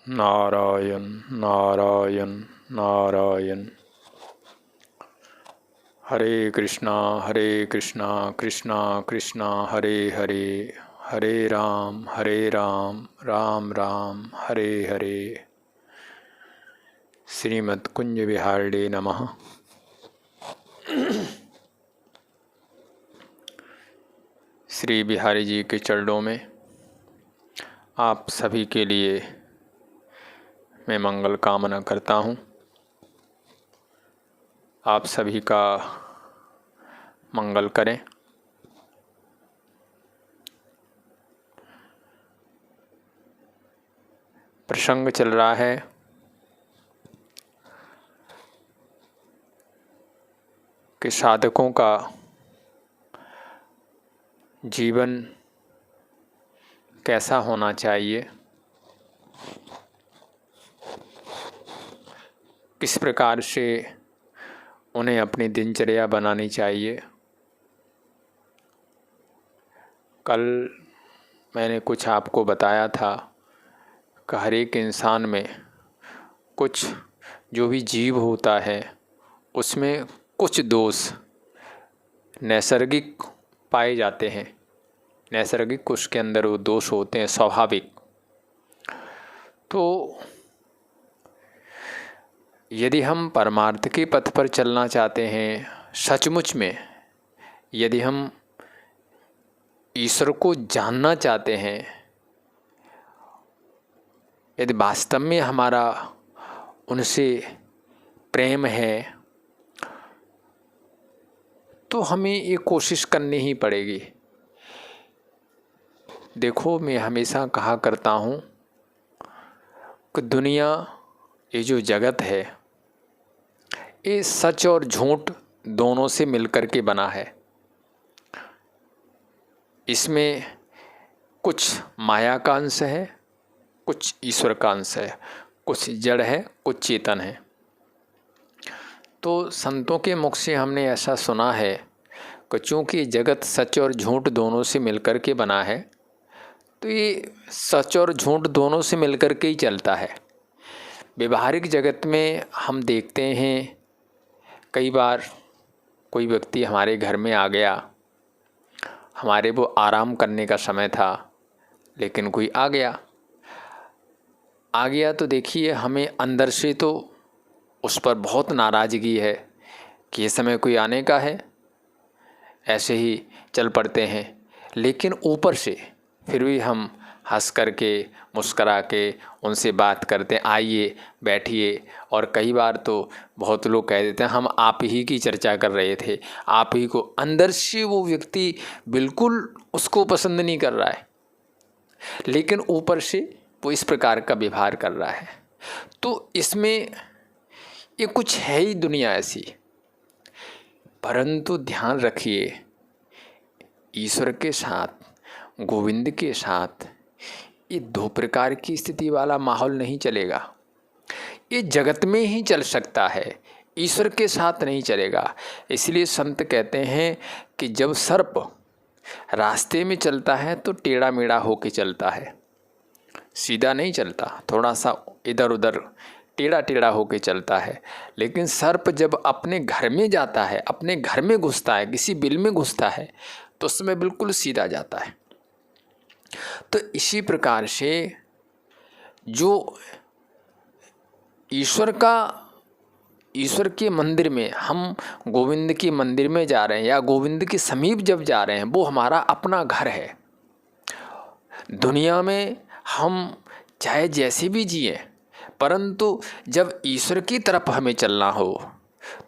नारायण नारायण नारायण। हरे कृष्णा कृष्णा कृष्णा हरे हरे, हरे राम राम राम हरे हरे। श्रीमद् कुंज विहारिणे नमः। श्री बिहारी जी के चरणों में आप सभी के लिए मैं मंगल कामना करता हूँ। आप सभी का मंगल करें। प्रसंग चल रहा है कि साधकों का जीवन कैसा होना चाहिए, किस प्रकार से उन्हें अपनी दिनचर्या बनानी चाहिए। कल मैंने कुछ आपको बताया था कि हर एक इंसान में कुछ जो भी जीव होता है उसमें कुछ दोष नैसर्गिक पाए जाते हैं। नैसर्गिक उसके अंदर वो दोष होते हैं, स्वाभाविक। तो यदि हम परमार्थ के पथ पर चलना चाहते हैं, सचमुच में यदि हम ईश्वर को जानना चाहते हैं, यदि वास्तव में हमारा उनसे प्रेम है, तो हमें ये कोशिश करनी ही पड़ेगी। देखो, मैं हमेशा कहा करता हूँ कि दुनिया, ये जो जगत है, ये सच और झूठ दोनों से मिलकर के बना है। इसमें कुछ माया का अंश है, कुछ ईश्वर का अंश है, कुछ जड़ है, कुछ चेतन है। तो संतों के मुख से हमने ऐसा सुना है कि चूँकि जगत सच और झूठ दोनों से मिलकर के बना है, तो ये सच और झूठ दोनों से मिलकर के ही चलता है। व्यवहारिक जगत में हम देखते हैं, कई बार कोई व्यक्ति हमारे घर में आ गया, हमारे वो आराम करने का समय था, लेकिन कोई आ गया तो देखिए, हमें अंदर से तो उस पर बहुत नाराज़गी है कि ये समय कोई आने का है, ऐसे ही चल पड़ते हैं। लेकिन ऊपर से फिर भी हम हंस करके मुस्करा के उनसे बात करते हैं, आइए बैठिए। और कई बार तो बहुत लोग कह देते हैं, हम आप ही की चर्चा कर रहे थे, आप ही को। अंदर से वो व्यक्ति बिल्कुल उसको पसंद नहीं कर रहा है, लेकिन ऊपर से वो इस प्रकार का व्यवहार कर रहा है। तो इसमें ये कुछ है ही दुनिया ऐसी। परंतु ध्यान रखिए, ईश्वर के साथ, गोविंद के साथ ये दो प्रकार की स्थिति वाला माहौल नहीं चलेगा। ये जगत में ही चल सकता है, ईश्वर के साथ नहीं चलेगा। इसलिए संत कहते हैं कि जब सर्प रास्ते में चलता है तो टेढ़ा मेढ़ा होके चलता है, सीधा नहीं चलता, थोड़ा सा इधर उधर टेढ़ा टेढ़ा होके चलता है। लेकिन सर्प जब अपने घर में जाता है, अपने घर में घुसता है, किसी बिल में घुसता है, तो उसमें बिल्कुल सीधा जाता है। तो इसी प्रकार से जो ईश्वर के मंदिर में, हम गोविंद के मंदिर में जा रहे हैं या गोविंद के समीप जब जा रहे हैं, वो हमारा अपना घर है। दुनिया में हम चाहे जैसे भी जिए, परंतु जब ईश्वर की तरफ हमें चलना हो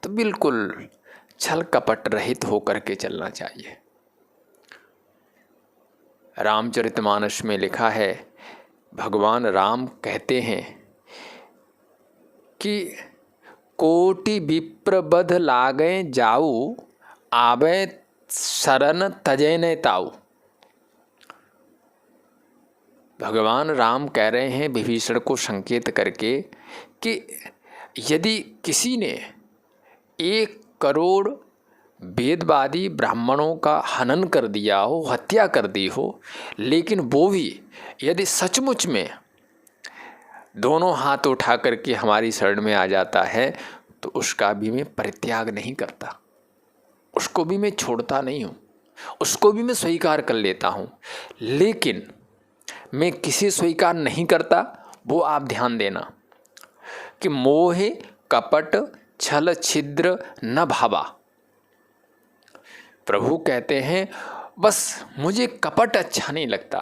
तो बिल्कुल छल कपट रहित होकर के चलना चाहिए। रामचरितमानस में लिखा है, भगवान राम कहते हैं कि कोटि विप्र बध लागे जाऊ, आवे शरण तजै न ताऊ। भगवान राम कह रहे हैं विभीषण को संकेत करके कि यदि किसी ने 1 करोड़ वेदवादी ब्राह्मणों का हनन कर दिया हो, हत्या कर दी हो, लेकिन वो भी यदि सचमुच में दोनों हाथ उठा करके हमारी शरण में आ जाता है तो उसका भी मैं परित्याग नहीं करता, उसको भी मैं छोड़ता नहीं हूँ, उसको भी मैं स्वीकार कर लेता हूँ। लेकिन मैं किसे स्वीकार नहीं करता वो आप ध्यान देना कि मोह कपट छल छिद्र न भावा। प्रभु कहते हैं बस मुझे कपट अच्छा नहीं लगता,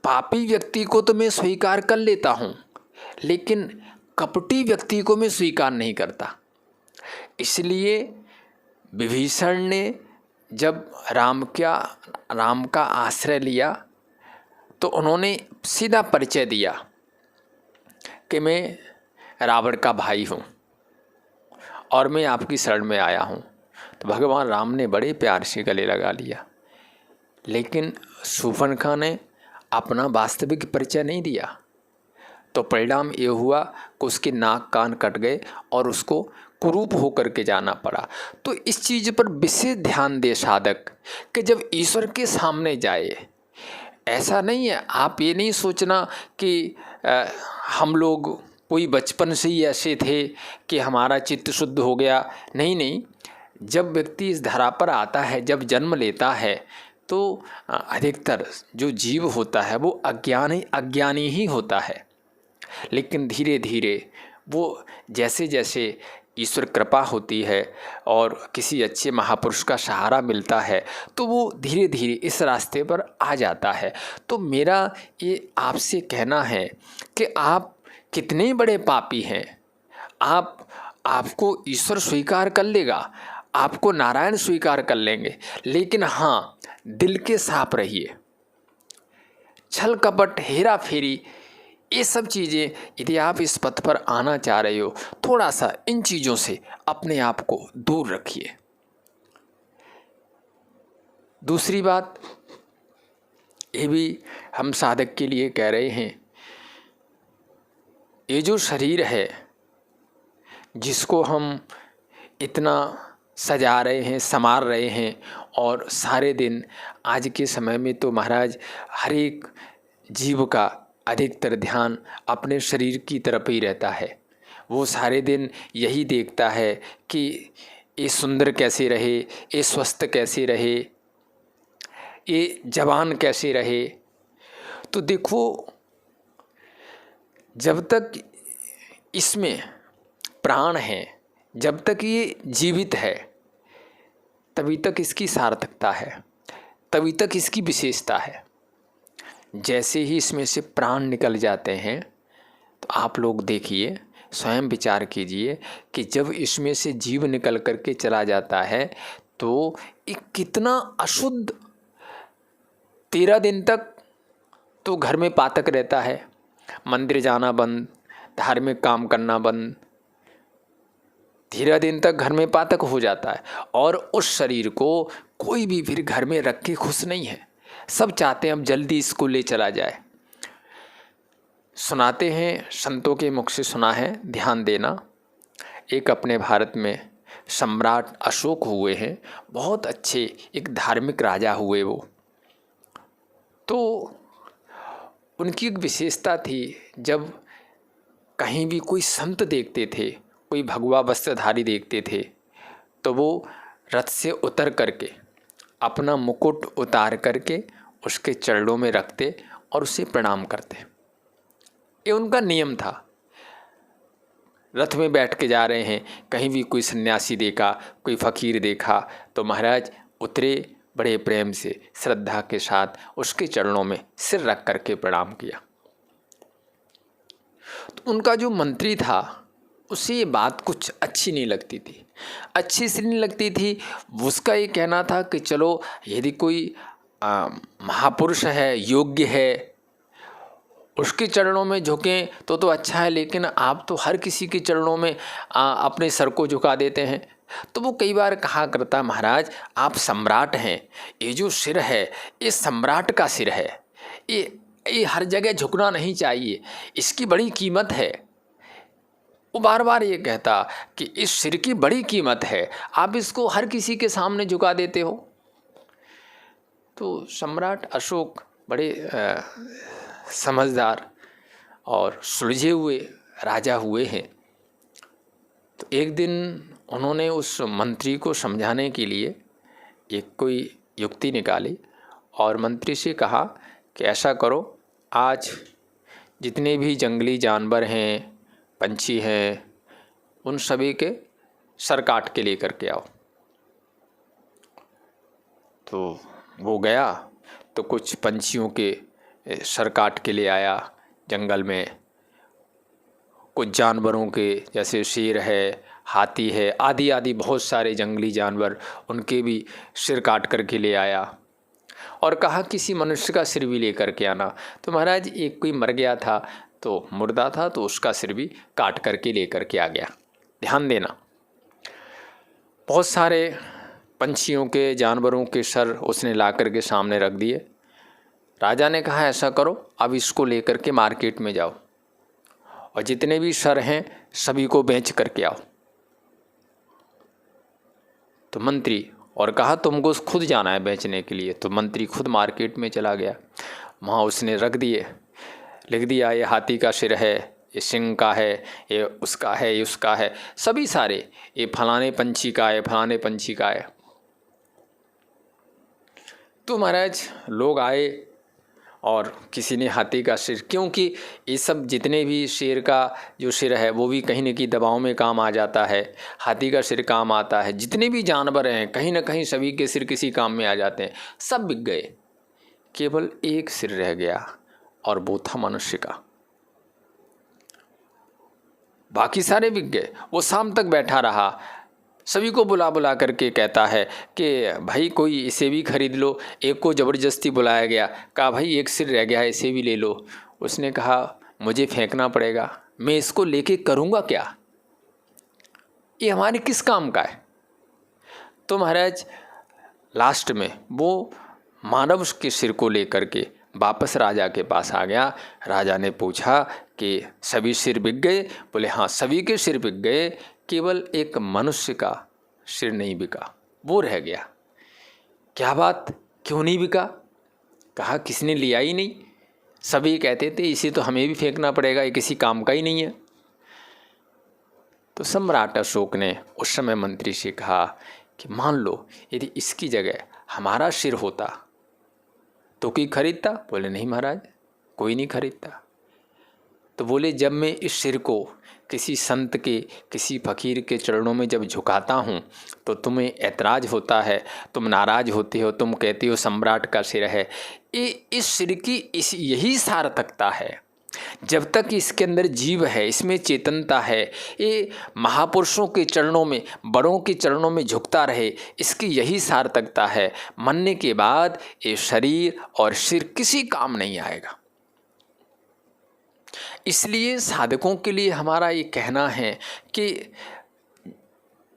पापी व्यक्ति को तो मैं स्वीकार कर लेता हूँ लेकिन कपटी व्यक्ति को मैं स्वीकार नहीं करता। इसलिए विभीषण ने जब राम का आश्रय लिया तो उन्होंने सीधा परिचय दिया कि मैं रावण का भाई हूँ और मैं आपकी शरण में आया हूँ। तो भगवान राम ने बड़े प्यार से गले लगा लिया, लेकिन शूर्पणखा ने अपना वास्तविक परिचय नहीं दिया। तो परिणाम ये हुआ कि उसके नाक कान कट गए और उसको कुरूप होकर के जाना पड़ा। तो इस चीज़ पर विशेष ध्यान दे साधक कि जब ईश्वर के सामने जाए, ऐसा नहीं है, आप ये नहीं सोचना कि हम लोग कोई बचपन से ही ऐसे थे कि हमारा चित्त शुद्ध हो गया। नहीं नहीं, जब व्यक्ति इस धरा पर आता है, जब जन्म लेता है तो अधिकतर जो जीव होता है वो अज्ञानी ही होता है। लेकिन धीरे धीरे वो जैसे जैसे ईश्वर कृपा होती है और किसी अच्छे महापुरुष का सहारा मिलता है तो वो धीरे धीरे इस रास्ते पर आ जाता है। तो मेरा ये आपसे कहना है कि आप कितने बड़े पापी हैं, आपको ईश्वर स्वीकार कर लेगा, आपको नारायण स्वीकार कर लेंगे, लेकिन हाँ, दिल के साफ रहिए। छल कपट हेरा फेरी ये सब चीज़ें यदि आप इस पथ पर आना चाह रहे हो, थोड़ा सा इन चीज़ों से अपने आप को दूर रखिए। दूसरी बात ये भी हम साधक के लिए कह रहे हैं, ये जो शरीर है जिसको हम इतना सजा रहे हैं, संवार रहे हैं, और सारे दिन आज के समय में तो महाराज हर एक जीव का अधिकतर ध्यान अपने शरीर की तरफ ही रहता है। वो सारे दिन यही देखता है कि ये सुंदर कैसे रहे, ये स्वस्थ कैसे रहे, ये जवान कैसे रहे। तो देखो, जब तक इसमें प्राण है, जब तक ये जीवित है, तभी तक इसकी सार्थकता है, तभी तक इसकी विशेषता है। जैसे ही इसमें से प्राण निकल जाते हैं तो आप लोग देखिए, स्वयं विचार कीजिए कि जब इसमें से जीव निकल करके चला जाता है तो ये कितना अशुद्ध, 13 दिन तक तो घर में पातक रहता है, मंदिर जाना बंद, धार्मिक काम करना बंद, 13 दिन तक घर में पातक हो जाता है। और उस शरीर को कोई भी फिर घर में रख के खुश नहीं है, सब चाहते हैं अब जल्दी इसको ले चला जाए। सुनाते हैं, संतों के मुख से सुना है, ध्यान देना। एक अपने भारत में सम्राट अशोक हुए हैं, बहुत अच्छे एक धार्मिक राजा हुए वो। तो उनकी एक विशेषता थी, जब कहीं भी कोई संत देखते थे, कोई भगवा वस्त्रधारी देखते थे, तो वो रथ से उतर करके अपना मुकुट उतार करके उसके चरणों में रखते और उसे प्रणाम करते। ये उनका नियम था। रथ में बैठ के जा रहे हैं, कहीं भी कोई सन्यासी देखा, कोई फकीर देखा तो महाराज उतरे, बड़े प्रेम से श्रद्धा के साथ उसके चरणों में सिर रख करके प्रणाम किया। तो उनका जो मंत्री था उसे ये बात कुछ अच्छी नहीं लगती थी, अच्छी सी नहीं लगती थी। उसका ये कहना था कि चलो यदि कोई महापुरुष है, योग्य है, उसके चरणों में झुकें तो अच्छा है, लेकिन आप तो हर किसी के चरणों में अपने सर को झुका देते हैं। तो वो कई बार कहा करता, महाराज आप सम्राट हैं, ये जो सिर है ये सम्राट का सिर है, ये हर जगह झुकना नहीं चाहिए, इसकी बड़ी कीमत है। वो बार बार ये कहता कि इस सिर की बड़ी कीमत है, आप इसको हर किसी के सामने झुका देते हो। तो सम्राट अशोक बड़े समझदार, और सुलझे हुए राजा हुए हैं। तो एक दिन उन्होंने उस मंत्री को समझाने के लिए एक कोई युक्ति निकाली और मंत्री से कहा कि ऐसा करो, आज जितने भी जंगली जानवर हैं, पंछी हैं, उन सभी के सर काट के लेकर के आओ। तो वो गया तो कुछ पंछियों के सर काट के ले आया जंगल में। कुछ जानवरों के जैसे शेर है, हाथी है, आदि आदि बहुत सारे जंगली जानवर, उनके भी सिर काट कर के ले आया और कहा किसी मनुष्य का सिर भी लेकर के आना। तो महाराज एक कोई मर गया था, तो मुर्दा था, तो उसका सिर भी काट करके लेकर के आ गया। ध्यान देना, बहुत सारे पंछियों के, जानवरों के सर उसने ला कर के सामने रख दिए। राजा ने कहा ऐसा करो, अब इसको लेकर के मार्केट में जाओ और जितने भी सर हैं सभी को बेच करके आओ। तो मंत्री, और कहा तुमको खुद जाना है बेचने के लिए। तो मंत्री खुद मार्केट में चला गया। वहाँ उसने रख दिए, लिख दिया ये हाथी का सिर है, ये सिंह का है, ये उसका है, ये उसका है, सभी सारे, ये फलाने पंछी का है, फलाने पंछी का है। तो महाराज लोग आए और किसी ने हाथी का सिर, क्योंकि ये सब जितने भी शेर का जो सिर है वो भी कहीं न कहीं दबाव में काम आ जाता है, हाथी का सिर काम आता है, जितने भी जानवर हैं कहीं ना कहीं सभी के सिर किसी काम में आ जाते हैं। सब बिक गए, केवल एक सिर रह गया और वो था मनुष्य का। बाकी सारे बिक गए। वो शाम तक बैठा रहा, सभी को बुला बुला करके कहता है कि भाई कोई इसे भी खरीद लो। एक को ज़बरदस्ती बुलाया गया, कहा भाई एक सिर रह गया है, इसे भी ले लो। उसने कहा मुझे फेंकना पड़ेगा, मैं इसको लेके करूँगा क्या, ये हमारे किस काम का है। तो महाराज लास्ट में वो मानव उसके सिर को लेकर के वापस राजा के पास आ गया। राजा ने पूछा कि सभी सिर बिक गए? बोले हाँ सभी के सिर बिक गए, केवल एक मनुष्य का सिर नहीं बिका, वो रह गया। क्या बात, क्यों नहीं बिका? कहा किसने लिया ही नहीं, सभी कहते थे इसे तो हमें भी फेंकना पड़ेगा, ये किसी काम का ही नहीं है। तो सम्राट अशोक ने उस समय मंत्री से कहा कि मान लो यदि इसकी जगह हमारा सिर होता तो कोई खरीदता? बोले नहीं महाराज, कोई नहीं खरीदता। तो बोले जब मैं इस सिर को किसी संत के, किसी फकीर के चरणों में जब झुकाता हूँ तो तुम्हें ऐतराज़ होता है, तुम नाराज़ होते हो, तुम कहते हो सम्राट का सिर है। ये इस सिर की यही सार्थकता है, जब तक इसके अंदर जीव है, इसमें चेतनता है, ये महापुरुषों के चरणों में, बड़ों के चरणों में झुकता रहे, इसकी यही सार्थकता है। मरने के बाद ये शरीर और सिर किसी काम नहीं आएगा। इसलिए साधकों के लिए हमारा ये कहना है कि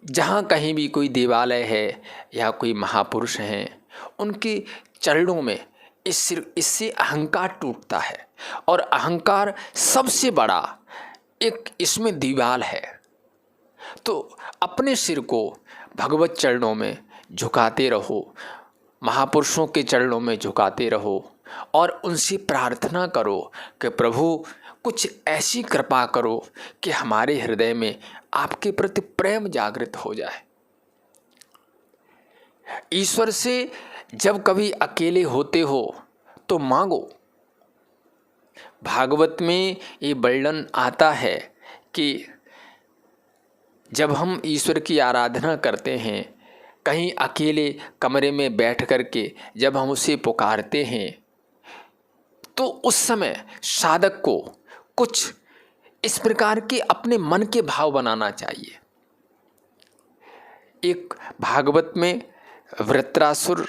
जहाँ कहीं भी कोई देवालय है या कोई महापुरुष हैं, उनके चरणों में इससे अहंकार टूटता है। और अहंकार सबसे बड़ा एक इसमें दीवाल है। तो अपने सिर को भगवत चरणों में झुकाते रहो, महापुरुषों के चरणों में झुकाते रहो और उनसे प्रार्थना करो कि प्रभु कुछ ऐसी कृपा करो कि हमारे हृदय में आपके प्रति प्रेम जागृत हो जाए। ईश्वर से जब कभी अकेले होते हो तो मांगो। भागवत में ये वर्णन आता है कि जब हम ईश्वर की आराधना करते हैं, कहीं अकेले कमरे में बैठ करके जब हम उसे पुकारते हैं, तो उस समय साधक को कुछ इस प्रकार के अपने मन के भाव बनाना चाहिए। एक भागवत में वृत्रासुर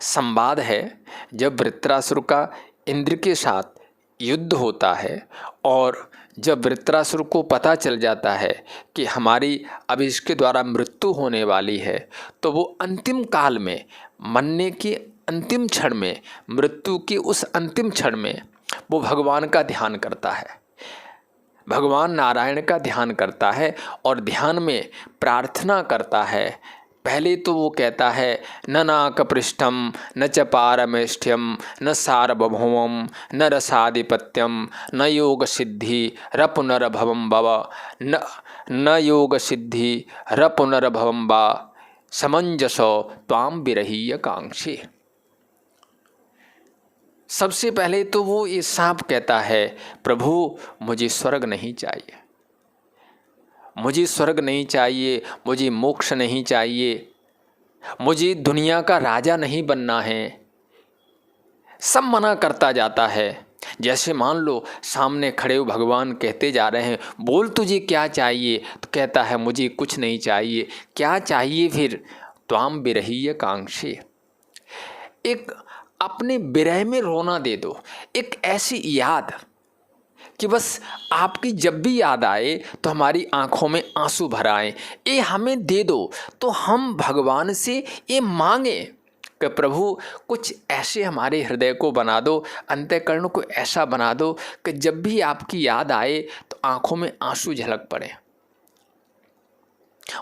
संवाद है, जब वृत्रासुर का इंद्र के साथ युद्ध होता है और जब वृत्रासुर को पता चल जाता है कि हमारी अब इसके द्वारा मृत्यु होने वाली है, तो वो अंतिम काल में, मरने के अंतिम क्षण में, मृत्यु के उस अंतिम क्षण में वो भगवान का ध्यान करता है, भगवान नारायण का ध्यान करता है और ध्यान में प्रार्थना करता है पहले तो वो कहता है न नाकपृष्ठम न च पारमेष्ठ्यम न सार्वभौमम न रसाधिपत्यम न योग सिद्धि र पुनर्भवम भव न योग सिद्धि र पुनर्भवम वा समंजसो त्वाम विरहीय कांक्षे। सबसे पहले तो वो ये साफ कहता है, प्रभु मुझे स्वर्ग नहीं चाहिए, मुझे स्वर्ग नहीं चाहिए, मुझे मोक्ष नहीं चाहिए, मुझे दुनिया का राजा नहीं बनना है। सब मना करता जाता है। जैसे मान लो सामने खड़े हुए भगवान कहते जा रहे हैं, बोल तुझे क्या चाहिए, तो कहता है मुझे कुछ नहीं चाहिए। क्या चाहिए फिर? त्वाम विरहीय कांक्षे, एक अपने विरह में रोना दे दो, एक ऐसी याद कि बस आपकी जब भी याद आए तो हमारी आंखों में आंसू भर आए, ये हमें दे दो। तो हम भगवान से ये मांगे कि प्रभु कुछ ऐसे हमारे हृदय को बना दो, अंतःकरण को ऐसा बना दो कि जब भी आपकी याद आए तो आंखों में आंसू झलक पड़े।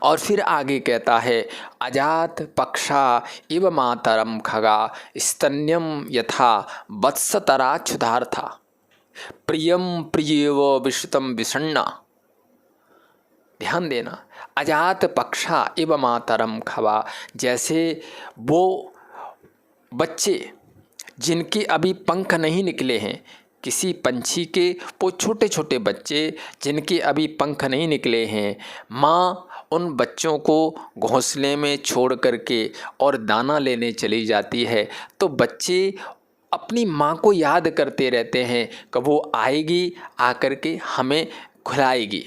और फिर आगे कहता है, अजात पक्षा इव मातरम खगा स्तन्यम यथा वत्सतरा क्षुधार्था प्रियम प्रियेव विश्रुतम विषण्णा। ध्यान देना, अजात पक्षा इव मातरम खवा, जैसे वो बच्चे जिनके अभी पंख नहीं निकले हैं, किसी पंछी के वो छोटे छोटे बच्चे जिनके अभी पंख नहीं निकले हैं, माँ उन बच्चों को घोंसले में छोड़ करके और दाना लेने चली जाती है, तो बच्चे अपनी माँ को याद करते रहते हैं कि वो आएगी, आकर के हमें खिलाएगी।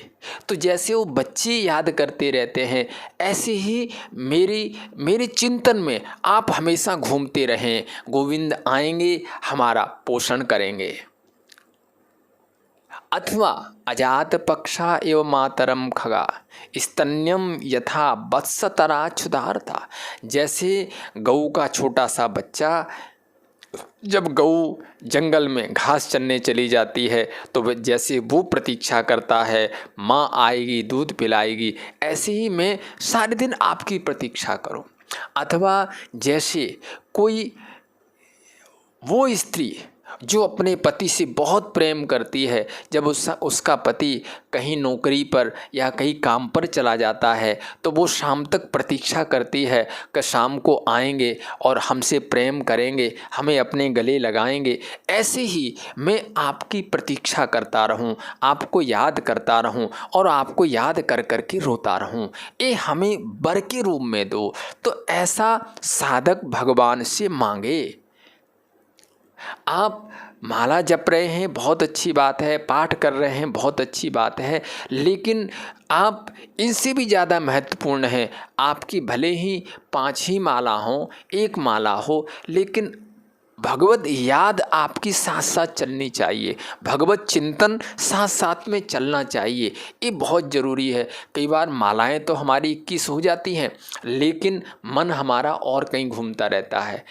तो जैसे वो बच्चे याद करते रहते हैं, ऐसे ही मेरे चिंतन में आप हमेशा घूमते रहें। गोविंद आएंगे, हमारा पोषण करेंगे। अथवा अजात पक्षा एवं मातरम खगा स्तन्यम यथा वत्सतरा क्षुधार्था, जैसे गऊ का छोटा सा बच्चा, जब गऊ जंगल में घास चरने चली जाती है तो जैसे वो प्रतीक्षा करता है माँ आएगी दूध पिलाएगी, ऐसे ही मैं सारे दिन आपकी प्रतीक्षा करूं। अथवा जैसे कोई वो स्त्री जो अपने पति से बहुत प्रेम करती है, जब उसका पति कहीं नौकरी पर या कहीं काम पर चला जाता है तो वो शाम तक प्रतीक्षा करती है कि शाम को आएंगे और हमसे प्रेम करेंगे, हमें अपने गले लगाएंगे। ऐसे ही मैं आपकी प्रतीक्षा करता रहूं, आपको याद करता रहूं और आपको याद कर कर के रोता रहूं। ये हमें वर के रूप में दो। तो ऐसा साधक भगवान से मांगे। आप माला जप रहे हैं, बहुत अच्छी बात है, पाठ कर रहे हैं, बहुत अच्छी बात है, लेकिन आप इनसे भी ज़्यादा महत्वपूर्ण है, आपकी भले ही 5 ही माला हो, 1 माला हो, लेकिन भगवत याद आपकी साथ साथ चलनी चाहिए, भगवत चिंतन साथ साथ में चलना चाहिए। ये बहुत ज़रूरी है। कई बार मालाएं तो हमारी 21 हो जाती हैं, लेकिन मन हमारा और कहीं घूमता रहता है।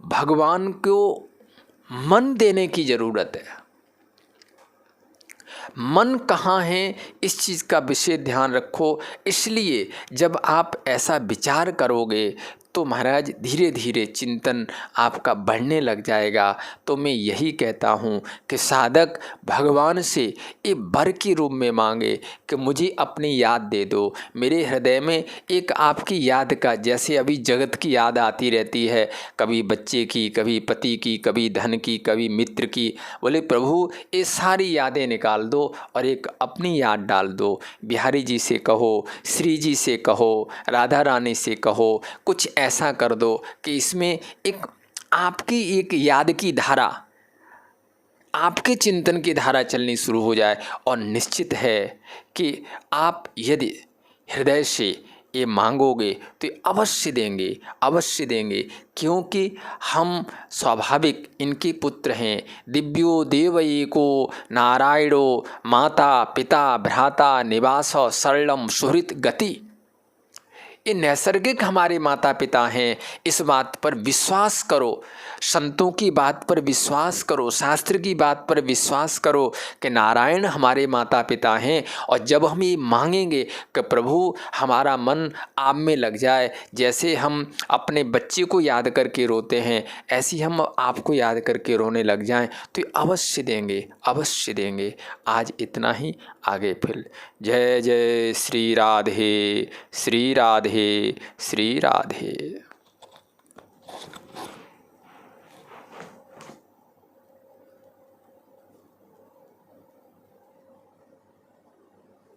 भगवान को मन देने की ज़रूरत है। मन कहाँ है, इस चीज़ का विशेष ध्यान रखो। इसलिए जब आप ऐसा विचार करोगे तो महाराज धीरे धीरे चिंतन आपका बढ़ने लग जाएगा। तो मैं यही कहता हूँ कि साधक भगवान से ये वर के रूप में मांगे कि मुझे अपनी याद दे दो, मेरे हृदय में एक आपकी याद का, जैसे अभी जगत की याद आती रहती है, कभी बच्चे की, कभी पति की, कभी धन की, कभी मित्र की। बोले प्रभु ये सारी यादें निकाल दो और एक अपनी याद डाल दो। बिहारी जी से कहो, श्री जी से कहो, राधा रानी से कहो, कुछ ऐसा कर दो कि इसमें एक आपकी एक याद की धारा, आपके चिंतन की धारा चलनी शुरू हो जाए। और निश्चित है कि आप यदि हृदय से ये मांगोगे तो अवश्य देंगे, अवश्य देंगे, क्योंकि हम स्वाभाविक इनके पुत्र हैं। दिव्यो देव एको नारायणो माता पिता भ्राता निवास सरलम सुहृत गति। ये नैसर्गिक हमारे माता पिता हैं। इस बात पर विश्वास करो, संतों की बात पर विश्वास करो, शास्त्र की बात पर विश्वास करो कि नारायण हमारे माता पिता हैं। और जब हम ये मांगेंगे कि प्रभु हमारा मन आप में लग जाए, जैसे हम अपने बच्चे को याद करके रोते हैं ऐसे हम आपको याद करके रोने लग जाएं, तो ये अवश्य देंगे, अवश्य देंगे। आज इतना ही, आगे फिर। जय जय श्री राधे, श्री राधे, श्री राधे।